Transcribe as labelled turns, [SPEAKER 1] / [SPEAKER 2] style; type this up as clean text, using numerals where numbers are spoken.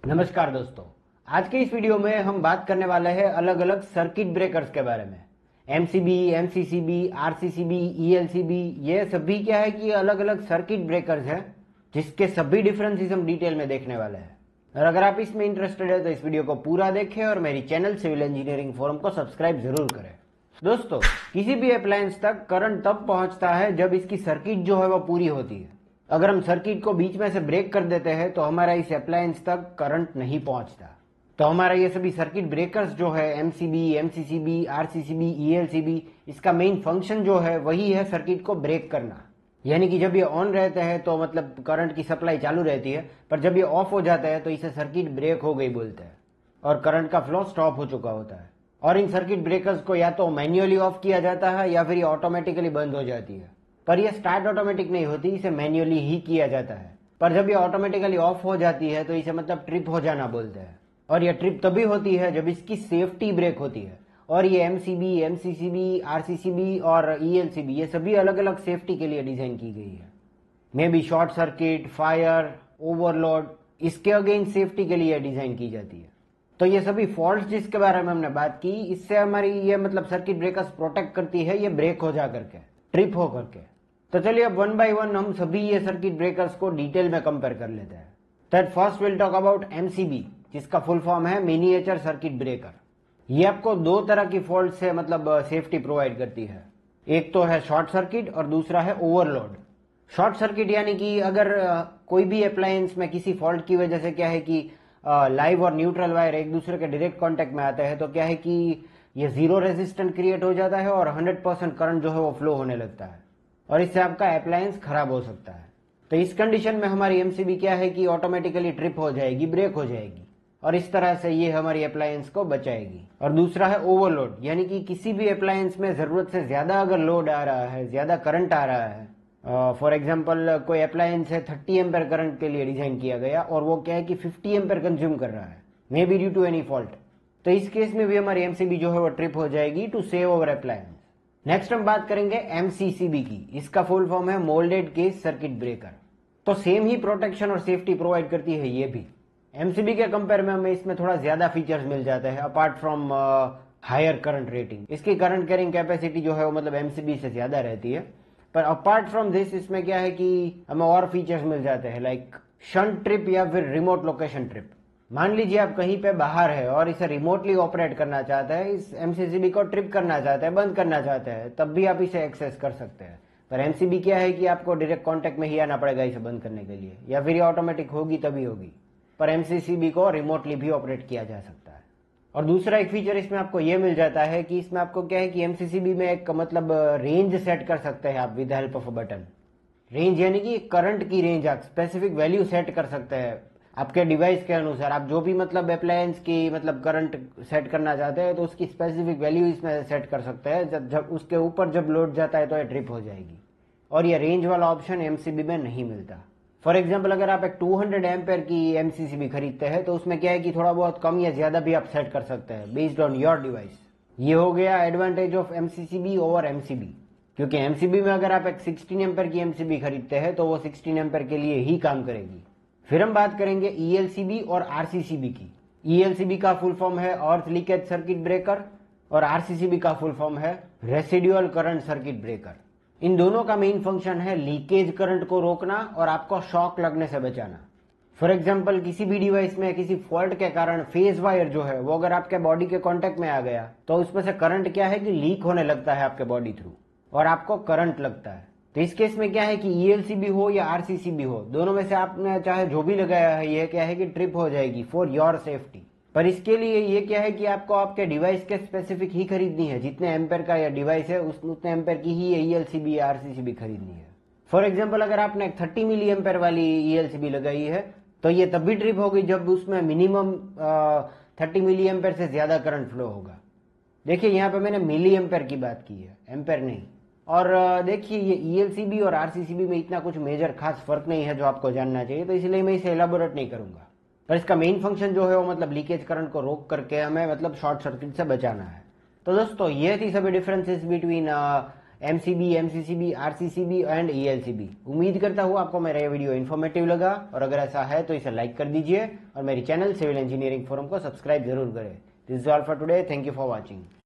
[SPEAKER 1] नमस्कार दोस्तों, आज के इस वीडियो में हम बात करने वाले हैं अलग अलग सर्किट ब्रेकर्स के बारे में। एमसीबी, एमसीसीबी, आरसीसीबी, ईएलसीबी, ये सभी क्या है कि अलग अलग सर्किट ब्रेकर्स हैं जिसके सभी डिफरेंसेस हम डिटेल में देखने वाले हैं। और अगर आप इसमें इंटरेस्टेड है तो इस वीडियो को पूरा देखें और मेरी चैनल सिविल इंजीनियरिंग फोरम को सब्सक्राइब जरूर करें। दोस्तों, किसी भी अप्लायंस तक करंट तब पहुंचता है जब इसकी सर्किट जो है वो पूरी होती है। अगर हम सर्किट को बीच में से ब्रेक कर देते हैं तो हमारा इस अप्लायंस तक करंट नहीं पहुंचता। तो हमारा ये सभी सर्किट ब्रेकर्स जो है एमसीबी, एमसीसीबी, आरसीसीबी, ईएलसीबी, इसका मेन फंक्शन जो है वही है सर्किट को ब्रेक करना। यानी कि जब ये ऑन रहते हैं तो मतलब करंट की सप्लाई चालू रहती है, पर जब ये ऑफ हो जाता है तो इसे सर्किट ब्रेक हो गई बोलते हैं और करंट का फ्लो स्टॉप हो चुका होता है। और इन सर्किट ब्रेकर्स को या तो मैन्युअली ऑफ किया जाता है या फिर ये ऑटोमेटिकली बंद हो जाती है। पर यह स्टार्ट ऑटोमेटिक नहीं होती, इसे मैन्युअली ही किया जाता है। पर जब ये ऑटोमेटिकली ऑफ हो जाती है तो इसे मतलब ट्रिप हो जाना बोलते हैं। और यह ट्रिप तभी होती है जब इसकी सेफ्टी ब्रेक होती है। और ये एमसीबी, एमसीसीबी, आरसीसीबी और ईएलसीबी ये सभी अलग अलग सेफ्टी के लिए डिजाइन की गई है। May B short circuit, fire, overload, इसके अगेंस्ट सेफ्टी के लिए डिजाइन की जाती है। तो ये सभी फॉल्ट जिसके बारे में हमने बात की, इससे हमारी ये मतलब सर्किट ब्रेकर्स प्रोटेक्ट करती है ये ब्रेक हो जा करके, ट्रिप हो करके। तो चलिए अब वन बाय वन हम सभी ये सर्किट ब्रेकर्स को डिटेल में कंपेयर कर लेते हैं। That first will talk about MCB, जिसका फुल फॉर्म है मिनिएचर सर्किट ब्रेकर। ये आपको दो तरह की फॉल्ट से मतलब सेफ्टी प्रोवाइड करती है। एक तो है शॉर्ट सर्किट और दूसरा है ओवरलोड। शॉर्ट सर्किट यानी कि अगर कोई भी अप्लायंस में किसी फॉल्ट की वजह से क्या है कि लाइव और न्यूट्रल वायर एक दूसरे के डायरेक्ट कांटेक्ट में आते हैं तो क्या है कि ये जीरो रेजिस्टेंस क्रिएट हो जाता है और 100% करंट जो है वो फ्लो होने लगता है और इससे आपका अप्लायंस खराब हो सकता है। तो इस कंडीशन में हमारी एमसीबी क्या है कि ऑटोमेटिकली ट्रिप हो जाएगी, ब्रेक हो जाएगी और इस तरह से ये हमारी अप्लायंस को बचाएगी। और दूसरा है ओवरलोड, यानी कि किसी भी अप्लायंस में जरूरत से ज्यादा अगर लोड आ रहा है, ज्यादा करंट आ रहा है, फॉर एग्जाम्पल कोई अप्लायंस है 30 एम्पेयर करंट के लिए डिजाइन किया गया और वो क्या है कि 50 एम्पेयर कंज्यूम कर रहा है, may be due to any fault, तो इस केस में भी हमारी एमसीबी जो है वो ट्रिप हो जाएगी to save over appliance. Next हम बात करेंगे एमसीसीबी की। इसका फुल फॉर्म है मोल्डेड केस सर्किट ब्रेकर। तो सेम ही प्रोटेक्शन और सेफ्टी प्रोवाइड करती है ये भी। एमसीबी के कंपेयर में हमें इसमें थोड़ा ज्यादा फीचर्स मिल जाते हैं apart from higher current rating. इसकी करंट कैरिंग कैपेसिटी जो है वो मतलब एमसीबी से ज्यादा रहती है। पर अपार्ट फ्रॉम दिस इसमें क्या है कि हमें और फीचर्स मिल जाते हैं लाइक शंट ट्रिप या फिर रिमोट लोकेशन ट्रिप। मान लीजिए आप कहीं पे बाहर है और इसे रिमोटली ऑपरेट करना चाहते हैं, इस एमसीसीबी को ट्रिप करना चाहते हैं, बंद करना चाहते हैं, तब भी आप इसे एक्सेस कर सकते हैं। पर एमसीबी क्या है कि आपको डायरेक्ट कांटेक्ट में ही आना पड़ेगा इसे बंद करने के लिए, या फिर ये ऑटोमेटिक होगी तभी होगी। पर एमसीसीबी को रिमोटली भी ऑपरेट किया जा सकता है। और दूसरा एक फीचर इसमें आपको ये मिल जाता है कि इसमें आपको क्या है कि एमसीसीबी में एक मतलब रेंज सेट कर सकते हैं आप with help of a button. Range यानी कि करंट की रेंज आप स्पेसिफिक वैल्यू सेट कर सकते हैं आपके डिवाइस के अनुसार। आप जो भी मतलब अप्लायंस की मतलब करंट सेट करना चाहते हैं तो उसकी स्पेसिफिक वैल्यू इसमें सेट कर सकते हैं। जब उसके ऊपर जब लोड जाता है तो ये ट्रिप हो जाएगी। और ये रेंज वाला ऑप्शन एमसीबी में नहीं मिलता। फॉर एग्जाम्पल अगर आप एक 200 एम्पेयर की एमसीसीबी खरीदते हैं तो उसमें क्या है कि थोड़ा बहुत कम या ज्यादा भी आप सेट कर सकते हैं बेस्ड ऑन योर डिवाइस। ये हो गया advantage of MCCB over MCB. क्योंकि एमसीबी में अगर आप एक 16 एम्पेयर की एमसीबी खरीदते हैं तो वो 16 एम्पेयर के लिए ही काम करेगी। फिर हम बात करेंगे ईएलसीबी और आरसीसीबी की। ईएलसीबी का फुल फॉर्म है अर्थ लीकेज सर्किट ब्रेकर और आरसीसीबी का फुल फॉर्म है रेसिडुअल करंट सर्किट ब्रेकर। इन दोनों का मेन फंक्शन है लीकेज करंट को रोकना और आपको शॉक लगने से बचाना। फॉर एग्जाम्पल किसी भी डिवाइस में किसी फॉल्ट के कारण फेज वायर जो है वो अगर आपके बॉडी के कांटेक्ट में आ गया तो उसमें से करंट क्या है कि लीक होने लगता है आपके बॉडी थ्रू और आपको करंट लगता है। तो इस केस में क्या है कि ईएलसीबी हो या आरसीसीबी हो, दोनों में से आपने चाहे जो भी लगाया है ये क्या है कि ट्रिप हो जाएगी फॉर योर सेफ्टी। पर इसके लिए ये क्या है कि आपको आपके डिवाइस के स्पेसिफिक ही खरीदनी है। जितने एम्पेयर का या डिवाइस है उतने एम्पेयर की ही ईएलसीबी या आरसीसीबी खरीदनी है। फॉर एग्जांपल अगर आपने 30 मिली एम्पेयर वाली ईएलसीबी लगाई है तो ये तब भी ट्रिप होगी जब उसमें मिनिमम 30 मिली एम्पेयर से ज्यादा करंट फ्लो होगा। देखिए यहाँ पे मैंने मिली एम्पेयर की बात की है, एम्पेयर नहीं। और देखिए ये ईएलसीबी और आरसीसीबी में इतना कुछ मेजर खास फर्क नहीं है जो आपको जानना चाहिए, तो इसलिए मैं इसे एलाबोरेट नहीं करूंगा। पर इसका मेन फंक्शन जो है वो मतलब लीकेज करंट को रोक करके हमें मतलब शॉर्ट सर्किट से बचाना है। तो दोस्तों ये थी सभी differences between MCB, MCCB, RCCB and ELCB. उम्मीद करता हूँ आपको मेरा ये वीडियो इन्फॉर्मेटिव लगा, और अगर ऐसा है तो इसे लाइक कर दीजिए और मेरी चैनल सिविल इंजीनियरिंग फोरम को सब्सक्राइब जरूर करें। This is all for today. Thank you for watching.